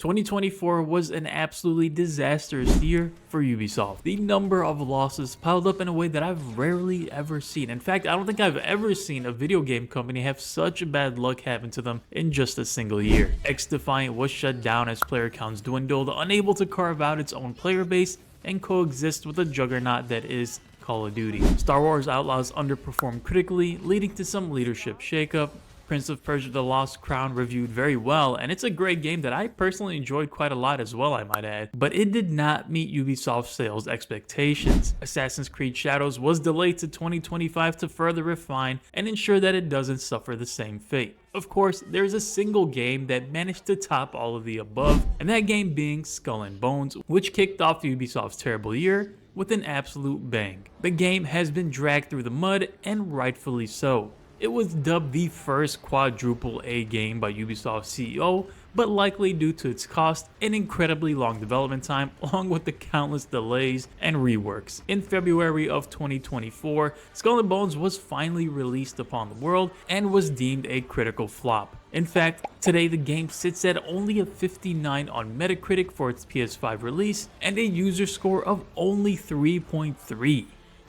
2024 was an absolutely disastrous year for Ubisoft. The number of losses piled up in a way that I've rarely ever seen. In fact, I don't think I've ever seen a video game company have such bad luck happen to them in just a single year. X-Defiant was shut down as player counts dwindled, unable to carve out its own player base and coexist with the juggernaut that is Call of Duty. Star Wars Outlaws underperformed critically, leading to some leadership shakeup. Prince of Persia: The Lost Crown reviewed very well, and it's a great game that I personally enjoyed quite a lot as well, I might add. But it did not meet Ubisoft's sales expectations. Assassin's Creed Shadows was delayed to 2025 to further refine and ensure that it doesn't suffer the same fate. Of course, there's a single game that managed to top all of the above, and that game being Skull and Bones, which kicked off Ubisoft's terrible year with an absolute bang. The game has been dragged through the mud, and rightfully so. It was dubbed the first quadruple A game by Ubisoft's CEO, but likely due to its cost and incredibly long development time, along with the countless delays and reworks. In February of 2024, Skull and Bones was finally released upon the world and was deemed a critical flop. In fact, today the game sits at only a 59 on Metacritic for its PS5 release and a user score of only 3.3.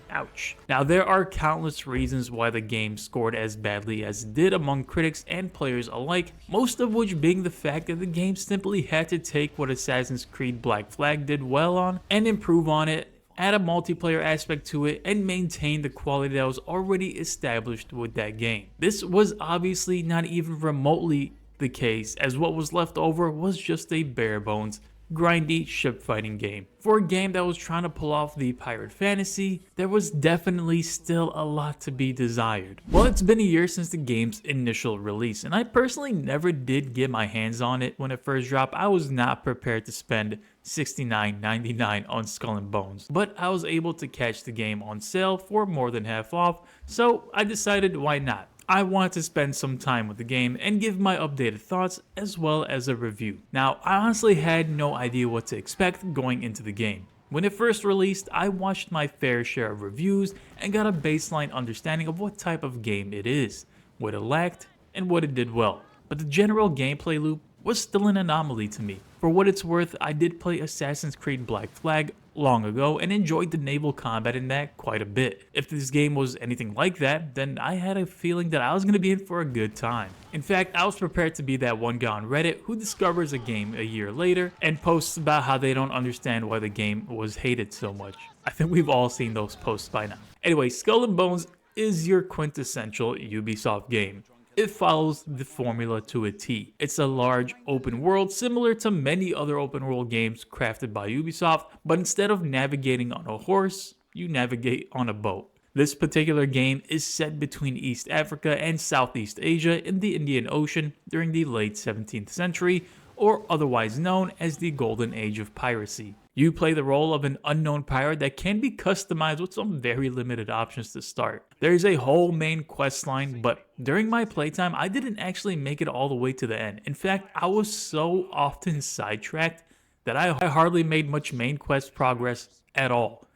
Ouch. Now, there are countless reasons why the game scored as badly as it did among critics and players alike, most of which being the fact that the game simply had to take what Assassin's Creed Black Flag did well on and improve on it, add a multiplayer aspect to it, and maintain the quality that was already established with that game. This was obviously not even remotely the case, as what was left over was just a bare bones grindy ship fighting game. For a game that was trying to pull off the pirate fantasy, there was definitely still a lot to be desired. Well, it's been a year since the game's initial release, and I personally never did get my hands on it when it first dropped. I was not prepared to spend $69.99 on Skull and Bones, but I was able to catch the game on sale for more than half off, so I decided why not. I wanted to spend some time with the game and give my updated thoughts as well as a review. Now, I honestly had no idea what to expect going into the game. When it first released, I watched my fair share of reviews and got a baseline understanding of what type of game it is, what it lacked, and what it did well. But the general gameplay loop was still an anomaly to me. For what it's worth, I did play Assassin's Creed Black Flag long ago and enjoyed the naval combat in that quite a bit. If this game was anything like that, then I had a feeling that I was going to be in for a good time. In fact, I was prepared to be that one guy on Reddit who discovers a game a year later and posts about how they don't understand why the game was hated so much. I think we've all seen those posts by now. Anyway, Skull and Bones is your quintessential Ubisoft game. It follows the formula to a T. It's a large open world similar to many other open world games crafted by Ubisoft, but instead of navigating on a horse, you navigate on a boat. This particular game is set between East Africa and Southeast Asia in the Indian Ocean during the late 17th century, or otherwise known as the Golden Age of Piracy. You play the role of an unknown pirate that can be customized with some very limited options to start. There's a whole main quest line, but during my playtime, I didn't actually make it all the way to the end. In fact, I was so often sidetracked that I hardly made much main quest progress at all.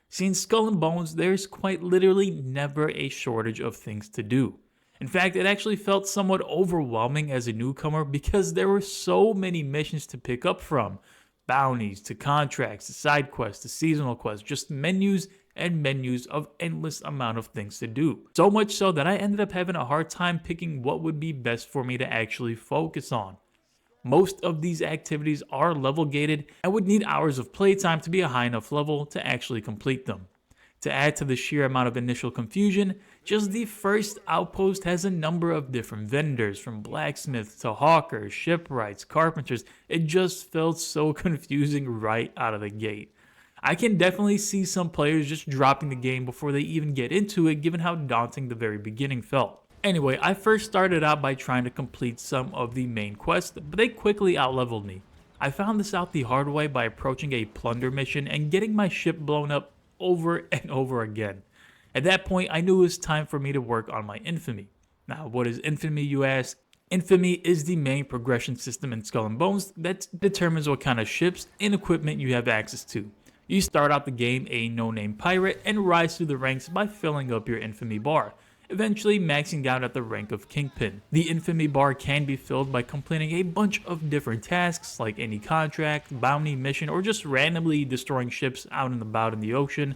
See, in Skull and Bones, there's quite literally never a shortage of things to do. In fact, it actually felt somewhat overwhelming as a newcomer because there were so many missions to pick up from. Bounties, to contracts, to side quests, to seasonal quests, just menus and menus of endless amount of things to do. So much so that I ended up having a hard time picking what would be best for me to actually focus on. Most of these activities are level gated and would need hours of playtime to be a high enough level to actually complete them. To add to the sheer amount of initial confusion, just the first outpost has a number of different vendors, from blacksmiths to hawkers, shipwrights, carpenters. It just felt so confusing right out of the gate. I can definitely see some players just dropping the game before they even get into it, given how daunting the very beginning felt. Anyway, I first started out by trying to complete some of the main quests, but they quickly outleveled me. I found this out the hard way by approaching a plunder mission and getting my ship blown up over and over again. At that point, I knew it was time for me to work on my infamy. Now, what is infamy, you ask? Infamy is the main progression system in Skull and Bones that determines what kind of ships and equipment you have access to. You start out the game a no-name pirate and rise through the ranks by filling up your infamy bar. eventually maxing out at the rank of Kingpin. The infamy bar can be filled by completing a bunch of different tasks like any contract, bounty, mission, or just randomly destroying ships out and about in the ocean,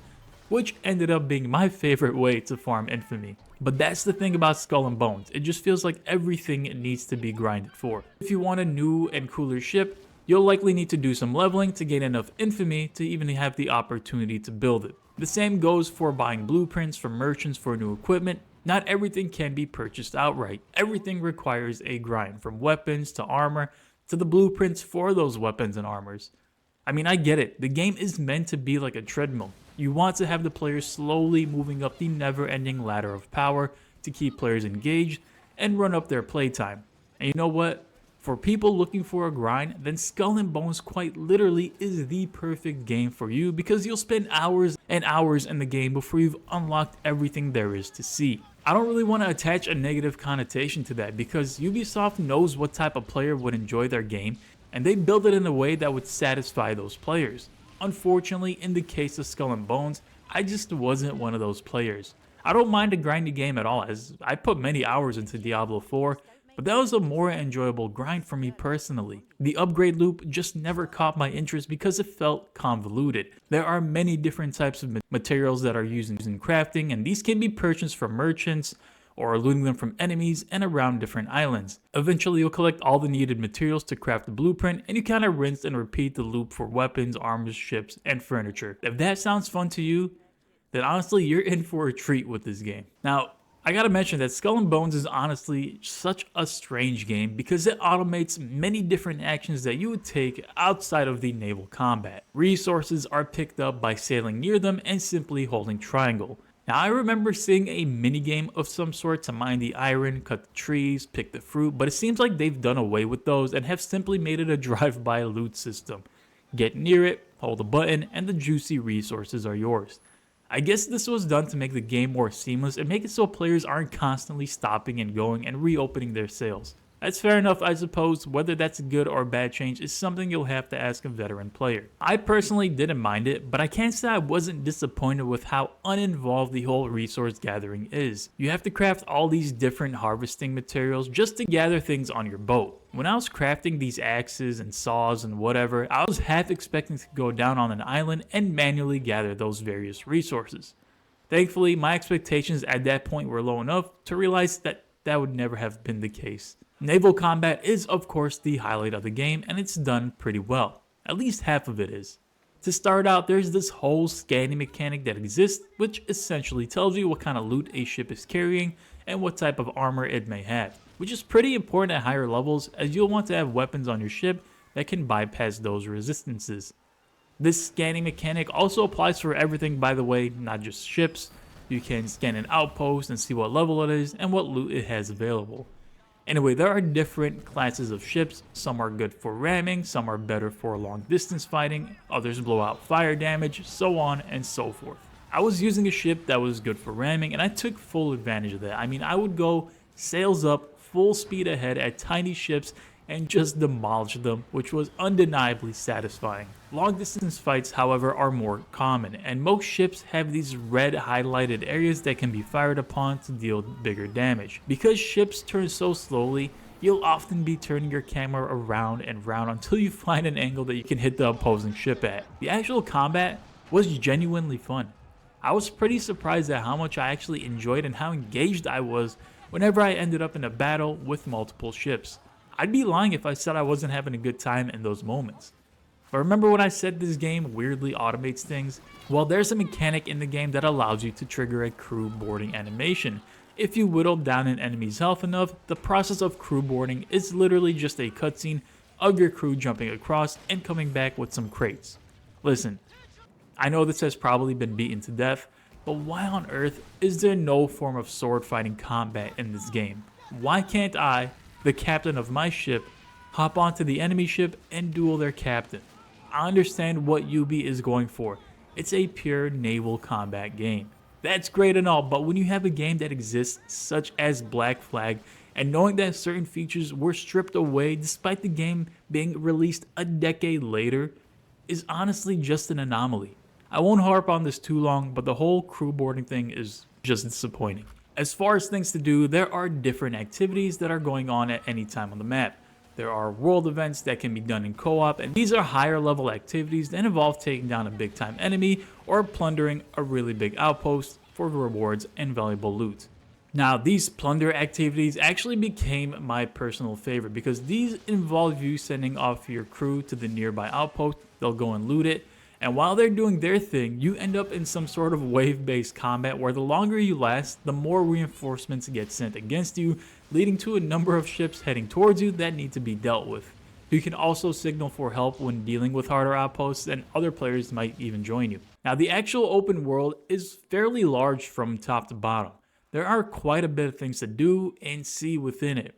which ended up being my favorite way to farm infamy. But that's the thing about Skull and Bones, it just feels like everything needs to be grinded for. If you want a new and cooler ship, you'll likely need to do some leveling to gain enough infamy to even have the opportunity to build it. The same goes for buying blueprints from merchants for new equipment. Not everything can be purchased outright. Everything requires a grind, from weapons to armor to the blueprints for those weapons and armors. I mean, I get it, the game is meant to be like a treadmill. You want to have the players slowly moving up the never-ending ladder of power to keep players engaged and run up their playtime. And you know what? For people looking for a grind, then Skull and Bones quite literally is the perfect game for you, because you'll spend hours and hours in the game before you've unlocked everything there is to see. I don't really want to attach a negative connotation to that, because Ubisoft knows what type of player would enjoy their game, and they build it in a way that would satisfy those players. Unfortunately, in the case of Skull and Bones, I just wasn't one of those players. I don't mind a grindy game at all, as I put many hours into Diablo 4, but that was a more enjoyable grind for me personally. The upgrade loop just never caught my interest because it felt convoluted. There are many different types of materials that are used in crafting, and these can be purchased from merchants or looting them from enemies and around different islands. Eventually you'll collect all the needed materials to craft the blueprint, and you kind of rinse and repeat the loop for weapons, armors, ships, and furniture. If that sounds fun to you, then honestly you're in for a treat with this game. Now, I gotta mention that Skull and Bones is honestly such a strange game because it automates many different actions that you would take outside of the naval combat. Resources are picked up by sailing near them and simply holding triangle. Now, I remember seeing a minigame of some sort to mine the iron, cut the trees, pick the fruit, but it seems like they've done away with those and have simply made it a drive-by loot system. Get near it, hold a button, and the juicy resources are yours. I guess this was done to make the game more seamless and make it so players aren't constantly stopping and going and reopening their sails. That's fair enough, I suppose. Whether that's a good or bad change is something you'll have to ask a veteran player. I personally didn't mind it, but I can't say I wasn't disappointed with how uninvolved the whole resource gathering is. You have to craft all these different harvesting materials just to gather things on your boat. When I was crafting these axes and saws and whatever, I was half expecting to go down on an island and manually gather those various resources. Thankfully, my expectations at that point were low enough to realize that that would never have been the case. Naval Combat is of course the highlight of the game, and it's done pretty well. At least half of it is. To start out, there's this whole scanning mechanic that exists, which essentially tells you what kind of loot a ship is carrying and what type of armor it may have, which is pretty important at higher levels, as you'll want to have weapons on your ship that can bypass those resistances. This scanning mechanic also applies for everything, by the way, not just ships. You can scan an outpost and see what level it is and what loot it has available. Anyway, there are different classes of ships. Some are good for ramming, some are better for long distance fighting, others blow out fire damage, so on and so forth. I was using a ship that was good for ramming, and I took full advantage of that. I mean, I would go sails up, full speed ahead at tiny ships and just demolish them, which was undeniably satisfying. Long distance fights, however, are more common, and most ships have these red highlighted areas that can be fired upon to deal bigger damage. Because ships turn so slowly, you'll often be turning your camera around and round until you find an angle that you can hit the opposing ship at. The actual combat was genuinely fun. I was pretty surprised at how much I actually enjoyed and how engaged I was whenever I ended up in a battle with multiple ships. I'd be lying if I said I wasn't having a good time in those moments. But remember when I said this game weirdly automates things? Well, there's a mechanic in the game that allows you to trigger a crew boarding animation. If you whittle down an enemy's health enough, the process of crew boarding is literally just a cutscene of your crew jumping across and coming back with some crates. Listen, I know this has probably been beaten to death, but why on earth is there no form of sword fighting combat in this game? Why can't I, the captain of my ship, hop onto the enemy ship and duel their captain? I understand what Ubi is going for. It's a pure naval combat game. That's great and all, but when you have a game that exists such as Black Flag, and knowing that certain features were stripped away despite the game being released a decade later, is honestly just an anomaly. I won't harp on this too long, but the whole crew boarding thing is just disappointing. As far as things to do, there are different activities that are going on at any time on the map. There are world events that can be done in co-op, and these are higher level activities that involve taking down a big time enemy or plundering a really big outpost for rewards and valuable loot. Now, these plunder activities actually became my personal favorite because these involve you sending off your crew to the nearby outpost. They'll go and loot it, and while they're doing their thing, you end up in some sort of wave-based combat where the longer you last, the more reinforcements get sent against you, leading to a number of ships heading towards you that need to be dealt with. You can also signal for help when dealing with harder outposts, and other players might even join you. Now, the actual open world is fairly large from top to bottom. There are quite a bit of things to do and see within it.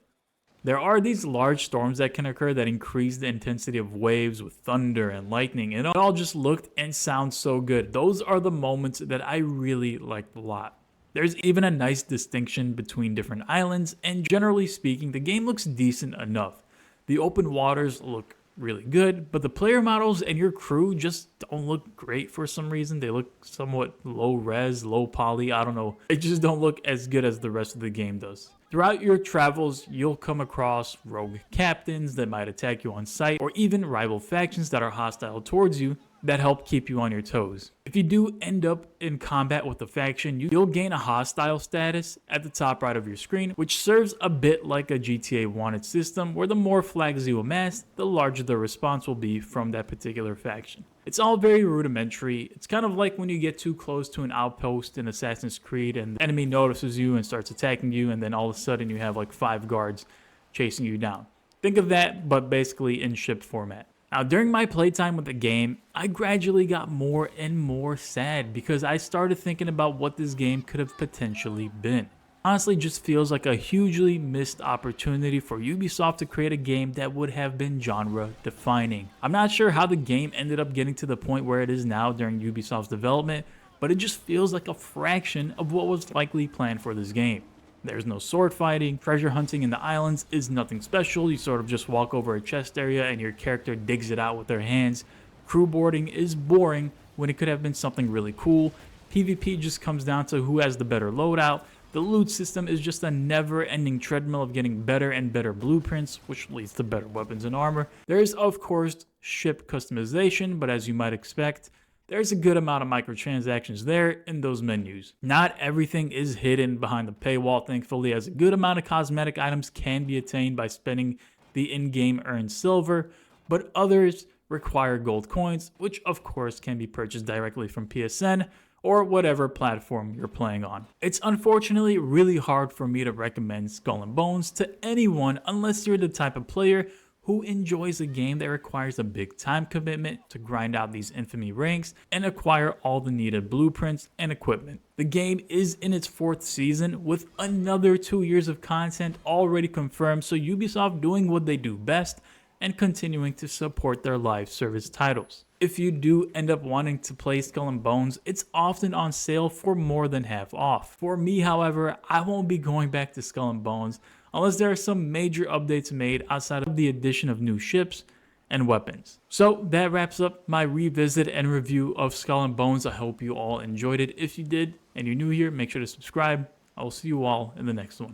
There are these large storms that can occur that increase the intensity of waves with thunder and lightning, and it all just looked and sounds so good. Those are the moments that I really liked a lot. There's even a nice distinction between different islands, and generally speaking, the game looks decent enough. The open waters look really good, but the player models and your crew just don't look great for some reason. They look somewhat low res, low poly, I don't know. They just don't look as good as the rest of the game does. Throughout your travels, you'll come across rogue captains that might attack you on sight, or even rival factions that are hostile towards you that help keep you on your toes. If you do end up in combat with a faction, you'll gain a hostile status at the top right of your screen, which serves a bit like a GTA wanted system where the more flags you amass, the larger the response will be from that particular faction. It's all very rudimentary. It's kind of like when you get too close to an outpost in Assassin's Creed and the enemy notices you and starts attacking you, and then all of a sudden you have like 5 guards chasing you down. Think of that, but basically in ship format. Now, during my playtime with the game, I gradually got more and more sad because I started thinking about what this game could have potentially been. Honestly, just feels like a hugely missed opportunity for Ubisoft to create a game that would have been genre defining. I'm not sure how the game ended up getting to the point where it is now during Ubisoft's development, but it just feels like a fraction of what was likely planned for this game. There's no sword fighting, treasure hunting in the islands is nothing special, you sort of just walk over a chest area and your character digs it out with their hands. Crew boarding is boring when it could have been something really cool. PvP just comes down to who has the better loadout. The loot system is just a never-ending treadmill of getting better and better blueprints, which leads to better weapons and armor. There is, of course, ship customization, but as you might expect, there's a good amount of microtransactions there in those menus. Not everything is hidden behind the paywall, thankfully, as a good amount of cosmetic items can be attained by spending the in-game earned silver, but others require gold coins, which of course can be purchased directly from PSN or whatever platform you're playing on. It's unfortunately really hard for me to recommend Skull and Bones to anyone unless you're the type of player who enjoys a game that requires a big time commitment to grind out these infamy ranks and acquire all the needed blueprints and equipment. The game is in its 4th season with another 2 years of content already confirmed, so Ubisoft doing what they do best and continuing to support their live service titles. If you do end up wanting to play Skull and Bones, it's often on sale for more than half off. For me, however, I won't be going back to Skull and Bones unless there are some major updates made outside of the addition of new ships and weapons. So that wraps up my revisit and review of Skull and Bones. I hope you all enjoyed it. If you did and you're new here, make sure to subscribe. I will see you all in the next one.